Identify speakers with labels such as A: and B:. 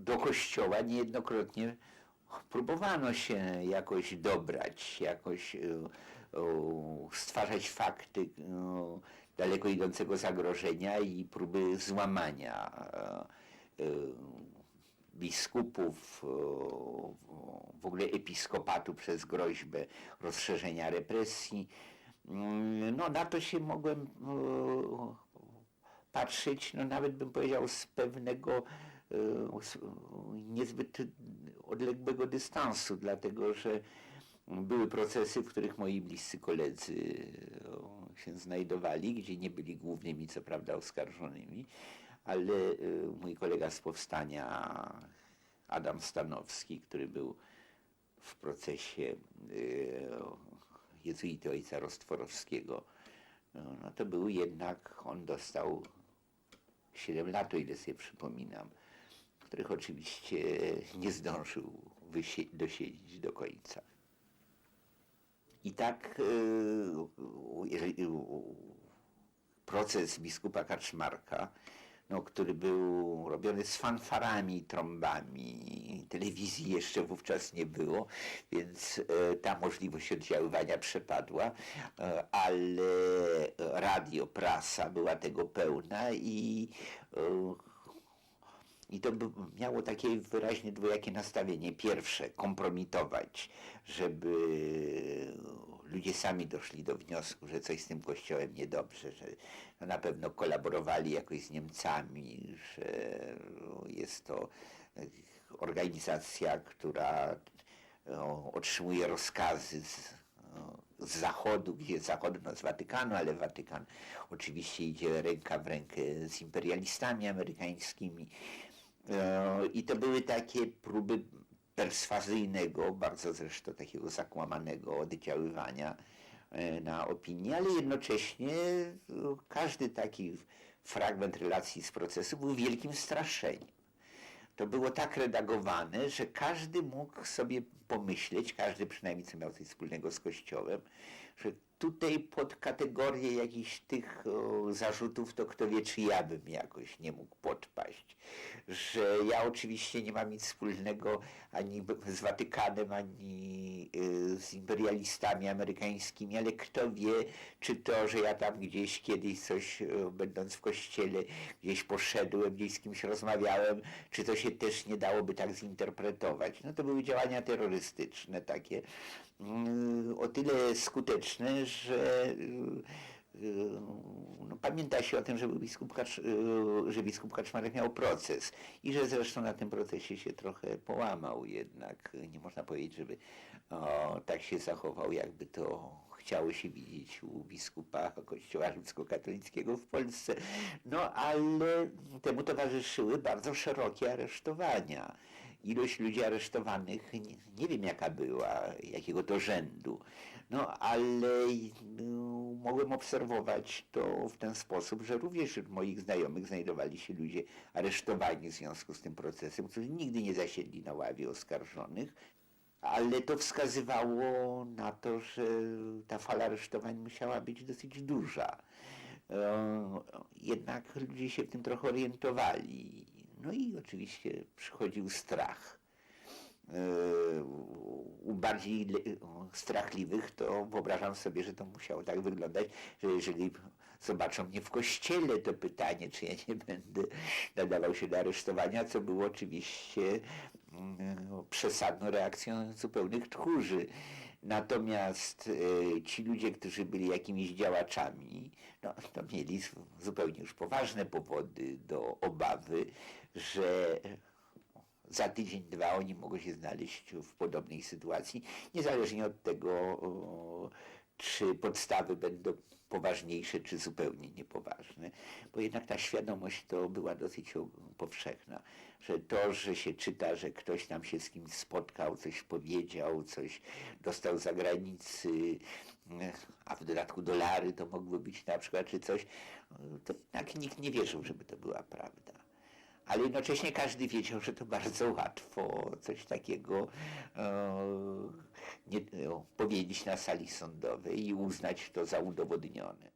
A: do kościoła niejednokrotnie próbowano się jakoś dobrać, jakoś stwarzać fakty daleko idącego zagrożenia i próby złamania biskupów, w ogóle episkopatu przez groźbę rozszerzenia represji. No na to się mogłem patrzeć, no nawet bym powiedział z pewnego niezbyt odległego dystansu, dlatego że były procesy, w których moi bliscy koledzy się znajdowali, gdzie nie byli głównymi, co prawda, oskarżonymi, ale mój kolega z powstania, Adam Stanowski, który był w procesie jezuity ojca Rostworowskiego, no to był jednak, on dostał 7 lat, o ile sobie przypominam, których oczywiście nie zdążył dosiedzieć do końca. I tak jeżeli proces biskupa Kaczmarka, no, który był robiony z fanfarami, trąbami, telewizji jeszcze wówczas nie było, więc ta możliwość oddziaływania przepadła, ale radio, prasa była tego pełna i to miało takie wyraźnie dwojakie nastawienie. Pierwsze, kompromitować, żeby ludzie sami doszli do wniosku, że coś z tym kościołem niedobrze, że na pewno kolaborowali jakoś z Niemcami, że jest to organizacja, która otrzymuje rozkazy z Zachodu, gdzie zachodno z Watykanu, ale Watykan oczywiście idzie ręka w rękę z imperialistami amerykańskimi. I to były takie próby perswazyjnego, bardzo zresztą takiego zakłamanego oddziaływania na opinię, ale jednocześnie każdy taki fragment relacji z procesu był wielkim straszeniem. To było tak redagowane, że każdy mógł sobie pomyśleć, każdy przynajmniej co miał coś wspólnego z Kościołem, że tutaj pod kategorię jakichś tych zarzutów to kto wie, czy ja bym jakoś nie mógł podpaść. Że ja oczywiście nie mam nic wspólnego ani z Watykanem, ani z imperialistami amerykańskimi, ale kto wie, czy to, że ja tam gdzieś kiedyś coś, będąc w kościele, gdzieś poszedłem, gdzieś z kimś rozmawiałem, czy to się też nie dałoby tak zinterpretować. No to były działania terrorystyczne takie, o tyle skuteczne, że no, pamięta się o tym, że biskup Kaczmarek miał proces i że zresztą na tym procesie się trochę połamał jednak. Nie można powiedzieć, żeby tak się zachował, jakby to chciało się widzieć u biskupa Kościoła rzymskokatolickiego w Polsce. No ale temu towarzyszyły bardzo szerokie aresztowania. Ilość ludzi aresztowanych, nie wiem jaka była, jakiego to rzędu, no ale mogłem obserwować to w ten sposób, że również wśród moich znajomych znajdowali się ludzie aresztowani w związku z tym procesem, którzy nigdy nie zasiedli na ławie oskarżonych, ale to wskazywało na to, że ta fala aresztowań musiała być dosyć duża. Jednak ludzie się w tym trochę orientowali. No i oczywiście przychodził strach. U bardziej strachliwych to wyobrażam sobie, że to musiało tak wyglądać, że jeżeli zobaczą mnie w kościele, to pytanie, czy ja nie będę nadawał się do aresztowania, co było oczywiście przesadną reakcją zupełnych tchórzy. Natomiast ci ludzie, którzy byli jakimiś działaczami, no, to mieli zupełnie już poważne powody do obawy, że za tydzień, 2 oni mogą się znaleźć w podobnej sytuacji, niezależnie od tego, czy podstawy będą poważniejsze, czy zupełnie niepoważne, bo jednak ta świadomość to była dosyć powszechna, że to, że się czyta, że ktoś tam się z kimś spotkał, coś powiedział, coś dostał z zagranicy, a w dodatku dolary to mogły być na przykład, czy coś, to jednak nikt nie wierzył, żeby to była prawda. Ale jednocześnie każdy wiedział, że to bardzo łatwo coś takiego powiedzieć na sali sądowej i uznać to za udowodnione.